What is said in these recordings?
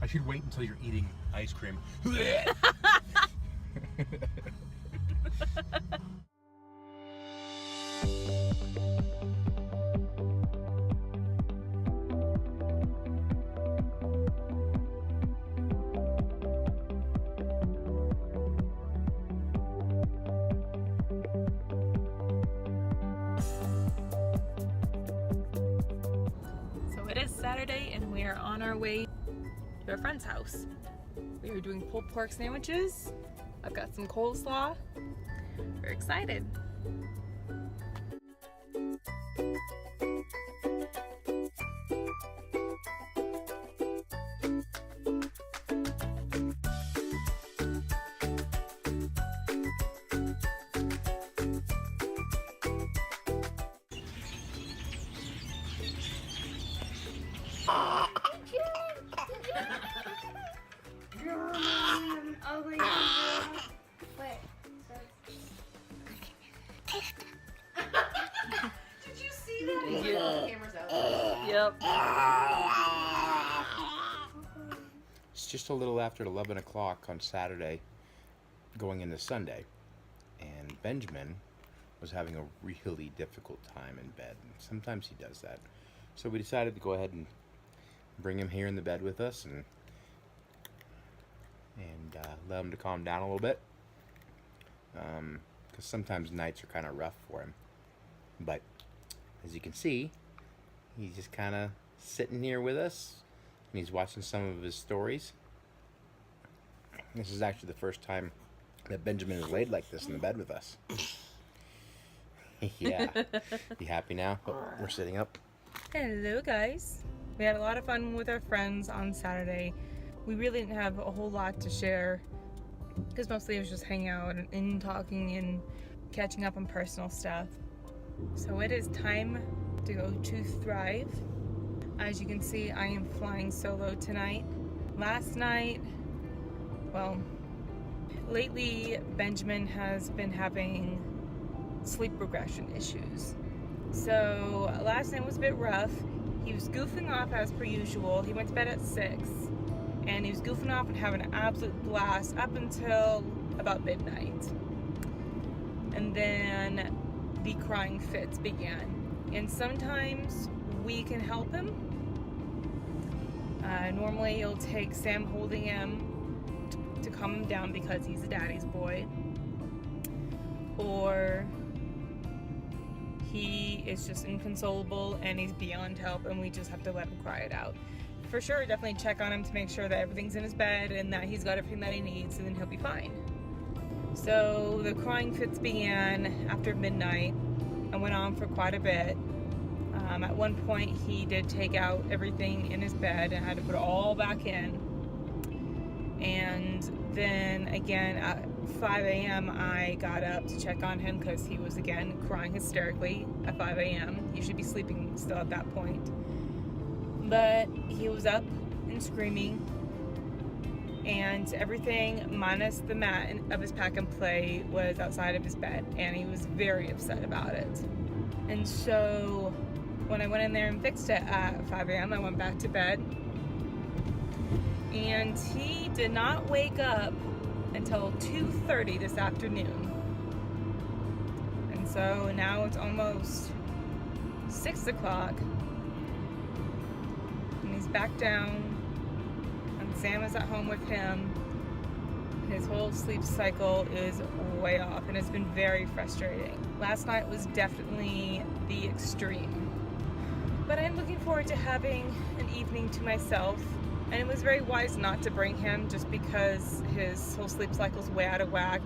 I should wait until you're eating ice cream. So it is Saturday and we are on our way to a friend's house. We are doing pulled pork sandwiches. I've got some coleslaw. We're excited. Oh my god. Wait. Did you see that? Yeah. Camera's out. Yep. It's just a little after 11 o'clock on Saturday, going into Sunday, and Benjamin was having a really difficult time in bed. Sometimes he does that. So we decided to go ahead and bring him here in the bed with us and let him to calm down a little bit. Because sometimes nights are kind of rough for him. But as you can see, he's just kind of sitting here with us, and he's watching some of his stories. This is actually the first time that Benjamin is laid like this in the bed with us. Yeah. You happy now? Oh, we're sitting up. Hello guys. We had a lot of fun with our friends on Saturday. We really didn't have a whole lot to share because mostly it was just hanging out and talking and catching up on personal stuff. So it is time to go to Thrive. As you can see, I am flying solo tonight. Last night, well, lately Benjamin has been having sleep regression issues. So last night was a bit rough. He was goofing off as per usual. He went to bed at 6 and he was goofing off and having an absolute blast up until about midnight. And then the crying fits began. And sometimes we can help him. Normally it'll take Sam holding him to calm him down because he's a daddy's boy. Or he is just inconsolable and he's beyond help and we just have to let him cry it out. For sure, definitely check on him to make sure that everything's in his bed and that he's got everything that he needs, and then he'll be fine. So the crying fits began after midnight and went on for quite a bit. At one point he did take out everything in his bed and had to put it all back in. And then again at 5 a.m. I got up to check on him because he was again crying hysterically at 5 a.m. He should be sleeping still at that point. But he was up and screaming, and everything minus the mat of his pack and play was outside of his bed, and he was very upset about it. And so when I went in there and fixed it at 5 a.m. I went back to bed, and he did not wake up until 2:30 this afternoon. And so now it's almost 6 o'clock and he's back down and Sam is at home with him. His whole sleep cycle is way off and it's been very frustrating. Last night was definitely the extreme. But I'm looking forward to having an evening to myself. And it was very wise not to bring him just because his whole sleep cycle's way out of whack.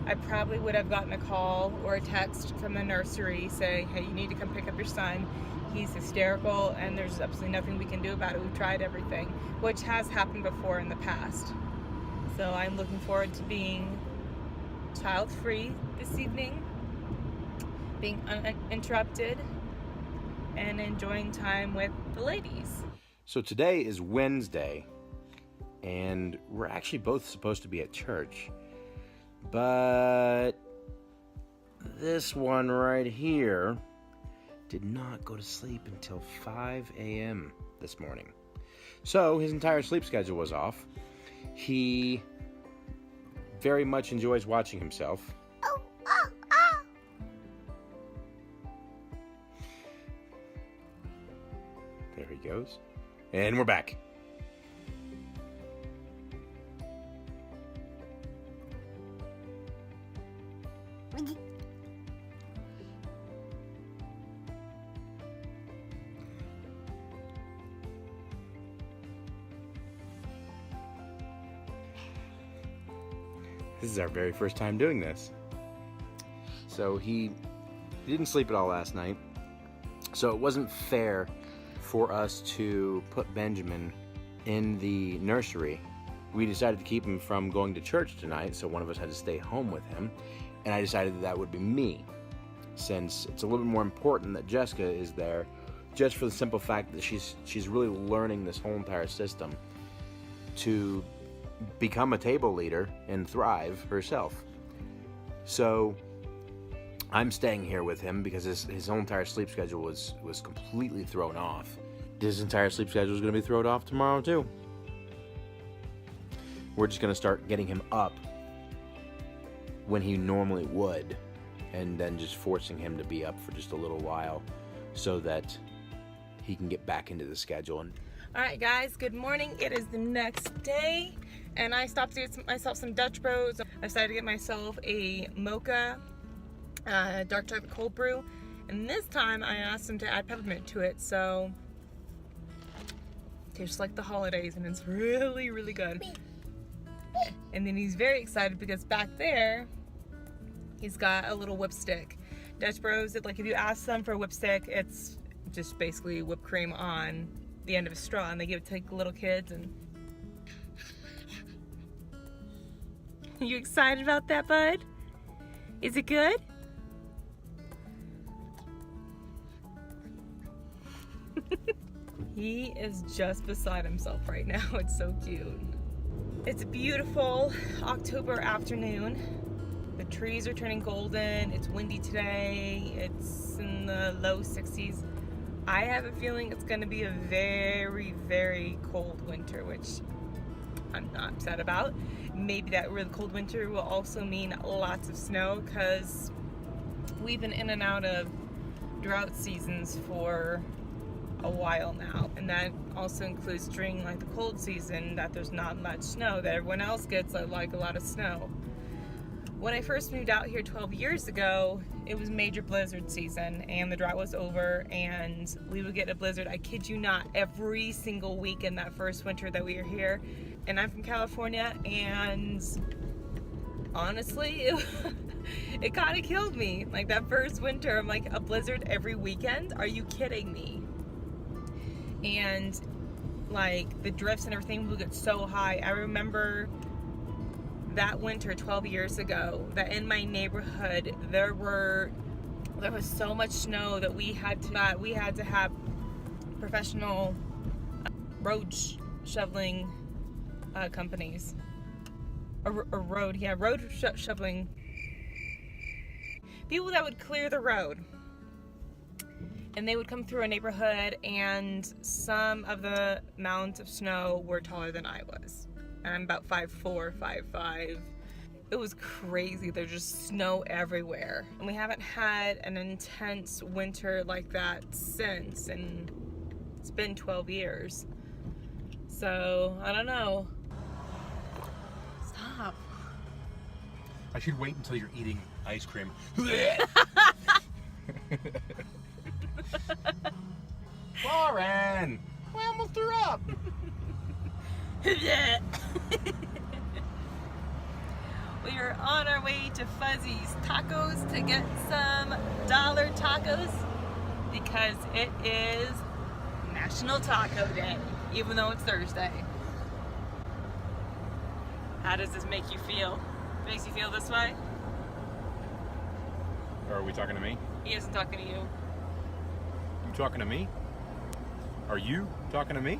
I probably would have gotten a call or a text from the nursery saying, hey, you need to come pick up your son. He's hysterical and there's absolutely nothing we can do about it. We've tried everything, which has happened before in the past. So I'm looking forward to being child-free this evening, being uninterrupted, and enjoying time with the ladies. So today is Wednesday, and we're actually both supposed to be at church, but this one right here did not go to sleep until 5 a.m. this morning. So his entire sleep schedule was off. He very much enjoys watching himself. There he goes. And we're back. This is our very first time doing this. So he didn't sleep at all last night. So it wasn't fair for us to put Benjamin in the nursery. We decided to keep him from going to church tonight, so one of us had to stay home with him. And I decided that would be me, since it's a little bit more important that Jessica is there, just for the simple fact that she's really learning this whole entire system to become a table leader and thrive herself. So I'm staying here with him because his whole entire sleep schedule was completely thrown off. His entire sleep schedule is going to be thrown off tomorrow too. We're just going to start getting him up when he normally would, and then just forcing him to be up for just a little while so that he can get back into the schedule. Alright guys, good morning. It is the next day, and I stopped to get myself some Dutch Bros. I decided to get myself a mocha dark chocolate cold brew, and this time I asked him to add peppermint to it, so it tastes like the holidays, and it's really, really good. And then he's very excited because back there he's got a little whipstick. Dutch Bros, like if you ask them for a whipstick, it's just basically whipped cream on the end of a straw, and they give it to like little kids. And you excited about that, bud? Is it good? He is just beside himself right now. It's so cute. It's a beautiful October afternoon. The trees are turning golden. It's windy today. It's in the low 60s. I have a feeling it's going to be a very, very cold winter, which I'm not upset about. Maybe that really cold winter will also mean lots of snow, because we've been in and out of drought seasons for a while now, and that also includes during like the cold season that there's not much snow, that everyone else gets like a lot of snow. When I first moved out here 12 years ago, it was major blizzard season and the drought was over, and we would get a blizzard, I kid you not, every single week in that first winter that we were here. And I'm from California, and honestly, it kind of killed me. Like that first winter, I'm like, a blizzard every weekend? Are you kidding me? And like the drifts and everything would get so high. I remember that winter 12 years ago that in my neighborhood there was so much snow that we had to have professional road shoveling companies, road shoveling people that would clear the road, and they would come through a neighborhood, and some of the mounds of snow were taller than I was. And I'm about 5'4", 5'5". It was crazy. There's just snow everywhere. And we haven't had an intense winter like that since, and it's been 12 years. So, I don't know. Stop. I should wait until you're eating ice cream. Lauren! I almost threw up! We are on our way to Fuzzy's Tacos to get some dollar tacos, because it is National Taco Day, even though it's Thursday. How does this make you feel? Makes you feel this way? Or are we talking to me? He isn't talking to you. You talking to me? Are you talking to me?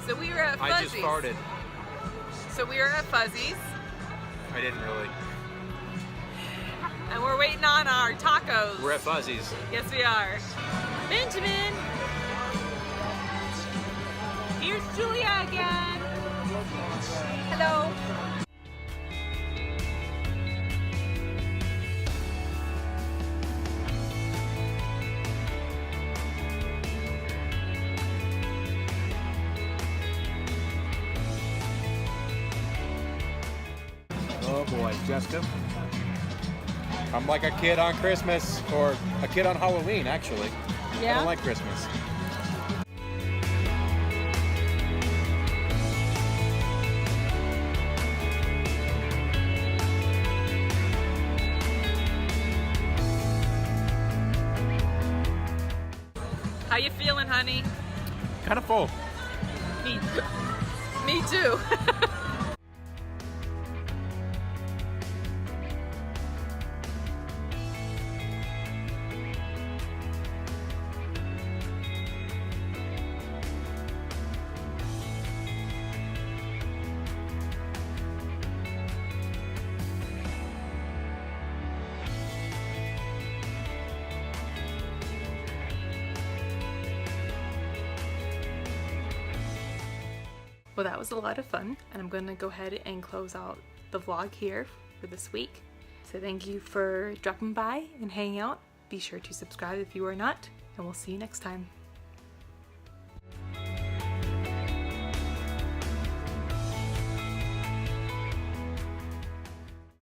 So we were at Fuzzy's. I just farted. So we were at Fuzzy's. I didn't really. And we're waiting on our tacos. We're at Fuzzy's. Yes, we are. Benjamin! Here's Julia again. Hello. Oh boy, Jessica. I'm like a kid on Christmas, or a kid on Halloween, actually. I Yeah? don't like Christmas. How you feeling, honey? Kind of full. Me too. Well, that was a lot of fun, and I'm going to go ahead and close out the vlog here for this week. So thank you for dropping by and hanging out. Be sure to subscribe if you are not, and we'll see you next time.